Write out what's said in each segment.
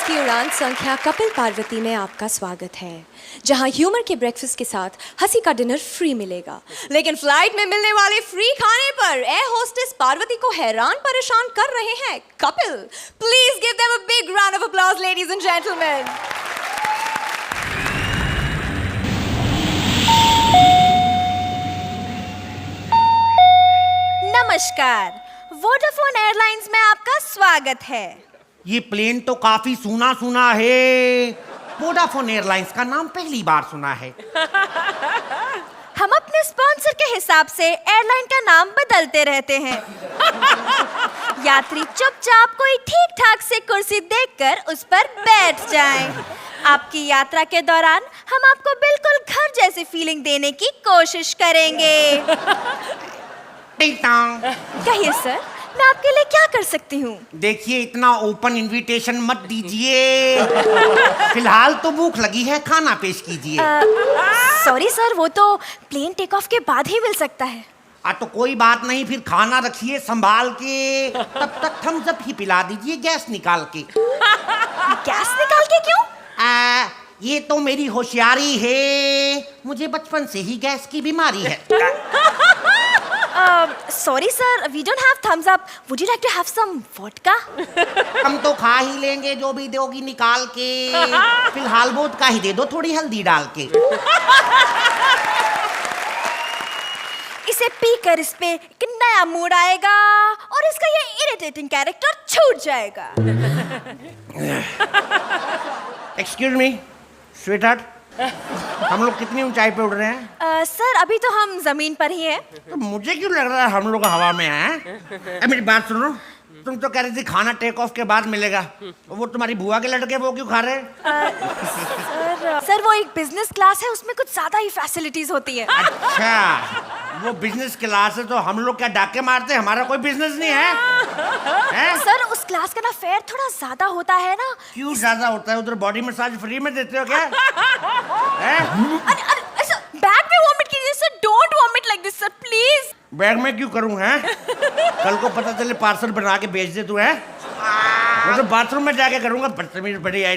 की उड़ान संख्या कपिल पार्वती में आपका स्वागत है, जहां ह्यूमर के ब्रेकफास्ट के साथ हंसी का डिनर फ्री मिलेगा। लेकिन फ्लाइट में मिलने वाले फ्री खाने पर एयर होस्टेस पार्वती को हैरान परेशान कर रहे हैं Kapil. Please give them a big round of applause ladies and gentleman. नमस्कार, वोडाफोन एयरलाइंस में आपका स्वागत है। ये प्लेन तो काफी सुना सुना है। वोडाफोन एयरलाइंस का नाम पहली बार सुना है। हम अपने स्पॉन्सर के हिसाब से एयरलाइन का नाम बदलते रहते हैं। यात्री चुपचाप कोई ठीक ठाक से कुर्सी देखकर उस पर बैठ जाएं। आपकी यात्रा के दौरान हम आपको बिल्कुल घर जैसी फीलिंग देने की कोशिश करेंगे। कहिए सर, मैं आपके लिए क्या कर सकती हूँ? देखिए, इतना ओपन इनविटेशन मत दीजिए। फिलहाल तो भूख लगी है, खाना पेश कीजिए। सॉरी सर, वो तो प्लेन टेक ऑफ के बाद ही मिल सकता है। तो कोई बात नहीं, फिर खाना रखिए संभाल के। तब तक थम्स अप ही पिला दीजिए गैस निकाल के। गैस निकाल के क्यों? ये तो मेरी होशियारी है। मुझे बचपन से ही गैस की बीमारी है। Sorry sir, we don't have thumbs up. Would you like to have some vodka? हम तो खा ही लेंगे जो भी दोगी निकाल के। फिलहाल वोडका ही दे दो, थोड़ी हल्दी डाल के। इसे पीकर इस पे एक नया मूड आएगा और इसका ये इरिटेटिंग कैरेक्टर छूट जाएगा। Excuse me, sweetheart. हम लोग कितनी ऊंचाई पे उड़ रहे हैं? सर, अभी तो हम जमीन पर ही हैं। तो मुझे क्यों लग रहा है हम लोग हवा में हैं? मेरी बात सुनो, तुम तो कह रही थी खाना टेक ऑफ के बाद मिलेगा। वो तुम्हारी बुआ के लड़के वो क्यों खा रहे हैं? सर वो एक बिजनेस क्लास है, उसमें कुछ ज्यादा ही फैसिलिटीज होती है। अच्छा, वो बिजनेस क्लास है तो हम लोग क्या डाके मारते? हमारा कोई बिजनेस नहीं है। सर उस क्लास का ना फेयर थोड़ा ज्यादा होता है ना। क्यों ज्यादा होता है? उधर बॉडी मसाज फ्री में देते हो क्या? बैग में वॉमिट कीजिए sir, don't vomit like this sir, please. Bag में क्यों करूं? हैं कल को पता चले पार्सल बना के बेच दे तू। है मैं तो बाथरूम में जाके करूंगा। बदतमीज बड़ी आई।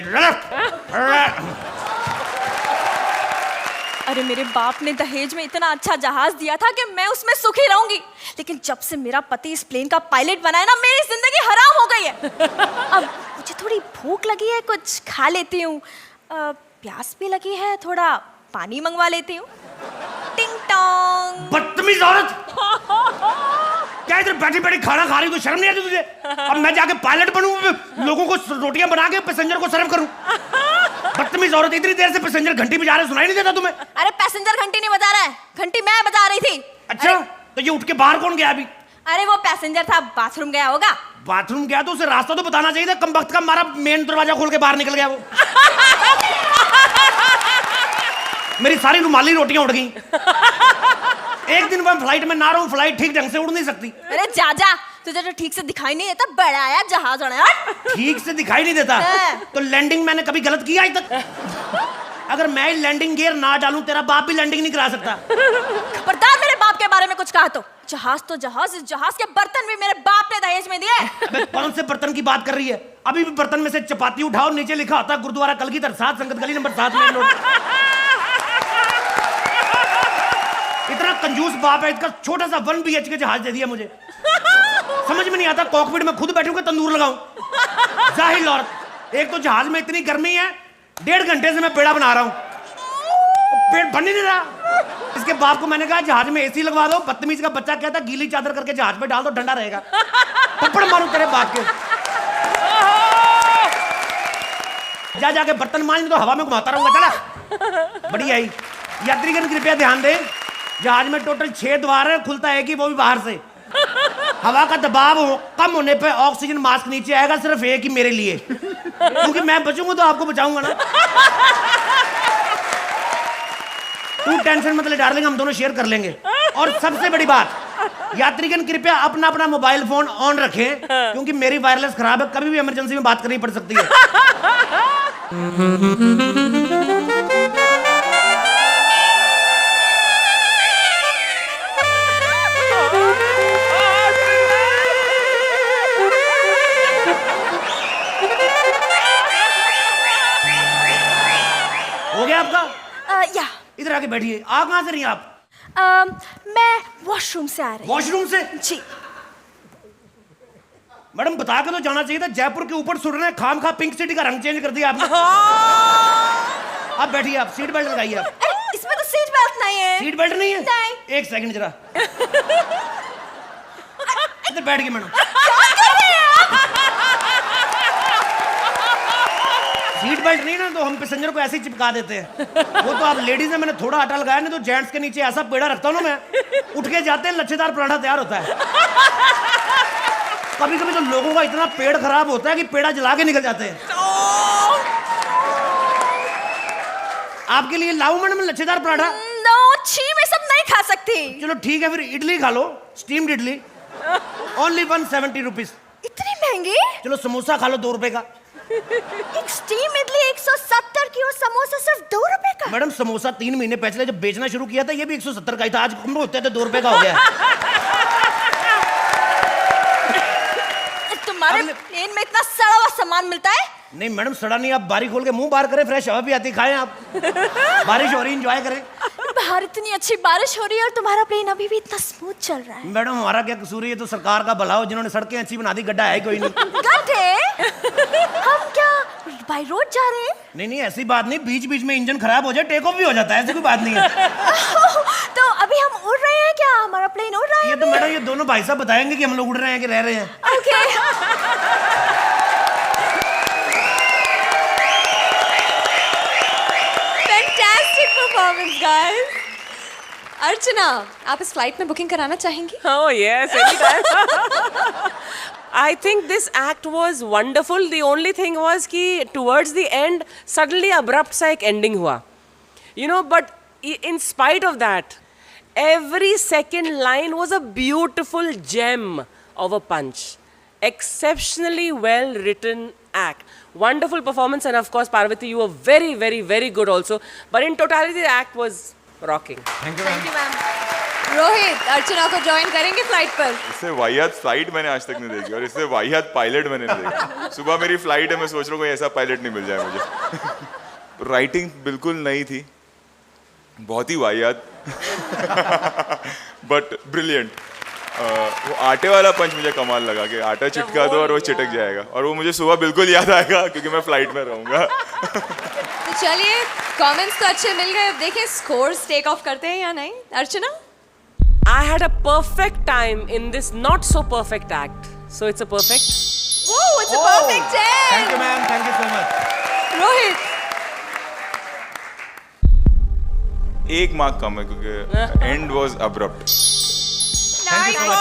अरे मेरे बाप ने दहेज में इतना अच्छा जहाज दिया था कि मैं उसमें सुखी रहूंगी, लेकिन जब से मेरा पति इस प्लेन का पायलट बना है ना, मेरी जिंदगी हराम हो गई है। अब मुझे थोड़ी भूख लगी है, कुछ खा लेती हूँ। प्यास भी लगी है, थोड़ा पानी मंगवा लेती हूँ। टिंग टोंग। बदतमीज औरत, क्या इधर बैठी बैठी खाना खा रही? तो शर्म नहीं आती तुझे? अब मैं जाके पायलट बनूं, लोगों को रोटियां बना के पैसेंजर को सर्व करूं? बदतमीज औरत, इतनी देर से पैसेंजर घंटी बजा रहे, सुनाई नहीं देता तुम्हें? अरे पैसेंजर घंटी नहीं बजा रहा है, घंटी मैं बजा रही थी। अच्छा, तो ये उठ के बाहर कौन गया अभी? अरे वो पैसेंजर था, बाथरूम गया होगा। बाथरूम गया तो उसे रास्ता तो बताना चाहिए था। कम वक्त का मारा मेन दरवाजा खोल के बाहर निकल गया वो। मेरी सारी रुमाली रोटियां उड़ गई। एक दिन मैं फ्लाइट में ना रहूं, फ्लाइट ठीक ढंग से उड़ नहीं सकती। अरे जा, तुझे तो ठीक से दिखाई नहीं देता, बड़ा आया जहाज उड़ा। ठीक से दिखाई नहीं देता? तो लैंडिंग मैंने कभी गलत किया आज तक? अगर मैं लैंडिंग गियर ना डालूं, तेरा बाप भी लैंडिंग नहीं करा सकता। खबरदार मेरे बाप के बारे में कुछ कहा तो। जहाज तो जहाज, इस जहाज के बर्तन भी मेरे बाप ने दहेज में दिए। अबे कौन से बर्तन की बात कर रही है? अभी भी बर्तन में से चपाती उठाओ, नीचे लिखा होता है गुरुद्वारा कलगीधर 7 संगत गली नंबर 7 में लोड। इतना कंजूस बाप है, इसका छोटा सा 1 BHK जहाज दे दिया मुझे। समझ में नहीं आता, कॉकपिट में खुद बैठूंगा तंदूर लगाऊं। जाहिल औरत, एक तो जहाज में इतनी गर्मी है, 1.5 घंटे से मैं पेड़ा बना रहा हूं, पेट बन ही नहीं रहा। इसके बाप को मैंने कहा जहाज में AC लगवा दो। बदतमीज का बच्चा कहता गीली चादर करके जहाज पे डाल दो, ठंडा रहेगा। थप्पड़ मारूं तेरे बाप के। जाके बर्तन मांज, तो हवा में घुमाता रहूंगा। चला बढ़िया ही। यात्रीगण कृपया ध्यान दें, जहाज में टोटल 6 द्वार है, खुलता है कि वो भी बाहर से। हवा का दबाव कम होने पे ऑक्सीजन मास्क नीचे आएगा, सिर्फ एक ही मेरे लिए, क्योंकि मैं बचूंगा तो आपको बचाऊंगा ना। तू टेंशन मत ले डार्लिंग, हम दोनों शेयर कर लेंगे। और सबसे बड़ी बात, यात्रीगण कृपया अपना अपना मोबाइल फोन ऑन रखें, क्योंकि मेरी वायरलेस खराब है, कभी भी इमरजेंसी में बात करनी पड़ सकती है। जाके बैठिए। आ कहाँ से रही हैं आप? मैं वॉशरूम से आ रही हूँ। वॉशरूम से? जी। मैडम बता के तो जाना चाहिए था, जयपुर के ऊपर सुट रहे हैं, खाम खा पिंक सिटी का रंग चेंज कर दिया आपने। आप बैठिए, आप सीट बेल्ट लगाइए आप। अरे इसमें तो सीट बेल्ट नहीं है। सीट बेल्ट नहीं है? नहीं। एक सेकंड जरा। इधर बैठ गए मैडम। सीट बेल्ट नहीं ना तो हम पैसेंजर को ऐसे ही चिपका देते हैं। वो तो आप लेडीज है, मैंने थोड़ा आटा लगाया, नहीं तो जेंट्स के नीचे ऐसा पेड़ा रखता हूँ ना मैं, उठ के जाते हैं लच्छेदार पराठा तैयार होता है। कभी कभी तो लोगों का इतना पेड़ खराब होता है कि पेड़ा जला के निकल जाते हैं। आपके लिए लाऊं मैडम लच्छेदार पराठा? नो छी, मैं सब नहीं खा सकती। चलो ठीक है, फिर इडली खा लो, स्टीम्ड इडली, ओनली 170 रुपीज। इतनी महंगी? चलो समोसा खा लो 2 रुपए का। एक स्टीम इडली 170 की और समोसा सिर्फ 2 रुपए का। मैडम समोसा 3 महीने पहले जब बेचना शुरू किया था ये भी 170 का ही था, आज कम होते थे 2 रुपए का हो गया। तुम्हारे प्लेन में इतना सड़ा हुआ सामान मिलता है? नहीं मैडम सड़ा नहीं, आप बारी खोल के मुंह बाहर करें, फ्रेश हवा भी आती, खाएं आप। बारिश हो रही एंजॉय करें। बाहर इतनी अच्छी बारिश हो रही है और तुम्हारा प्लेन अभी भी इतना स्मूथ चल रहा है। मैडम हमारा क्या कसूर है, ये तो सरकार का भला हो, जिन्होंने सड़कें अच्छी बना दी, गड्ढा है ही कोई नहीं। गड्ढे? हम क्या बाय रोड जा रहे हैं? नहीं नहीं ऐसी बात नहीं, बीच बीच में इंजन खराब हो जाए टेक ऑफ भी हो जाता है, ऐसी कोई बात नहीं है। तो अभी हम उड़ रहे हैं क्या? हमारा प्लेन उड़ रहा है? ये तो मैडम ये दोनों भाई साहब बताएंगे कि हम लोग उड़ रहे हैं कि रह रहे हैं। Okay. Fantastic performance guys. Archana, आप इस फ्लाइट में बुकिंग कराना चाहेंगी? Oh yes, anytime. I think this act was wonderful. The only thing was कि towards the end suddenly abrupt सा एक ending हुआ. You know, but in spite of that, every second line was a beautiful gem of a punch. Exceptionally well written act. Wonderful performance, and of course Parvati, you were very, very, very good also. But in totality, the act was rocking. Thank you thank you ma'am. Rohit, Archana को join करेंगे flight पर? इससे वाहियात flight मैंने आज तक नहीं देखी और इससे वाहियात पायलट मैंने नहीं देखा। सुबह मेरी फ्लाइट है, मैं सोच रहा हूँ कोई ऐसा पायलट नहीं मिल जाए मुझे। राइटिंग बिल्कुल नई थी, बहुत ही वाहियात, बट ब्रिलियंट। वो आटे वाला पंच मुझे कमाल लगा कि आटा चिटका दो और वो चिटक जाएगा, और वो मुझे सुबह बिल्कुल याद आएगा क्योंकि मैं फ्लाइट में रहूँगा। तो चलिए, कमेंट्स तो अच्छे मिल गए, अब देखें स्कोर्स टेक ऑफ करते हैं या नहीं। अर्चना? I had a perfect time in this not so perfect act. So it's a perfect. Whoa, it's a perfect 10. Thank you ma'am, thank you so much. Rohit? 1 mark कम है क्योंकि end was abrupt. Thank you so much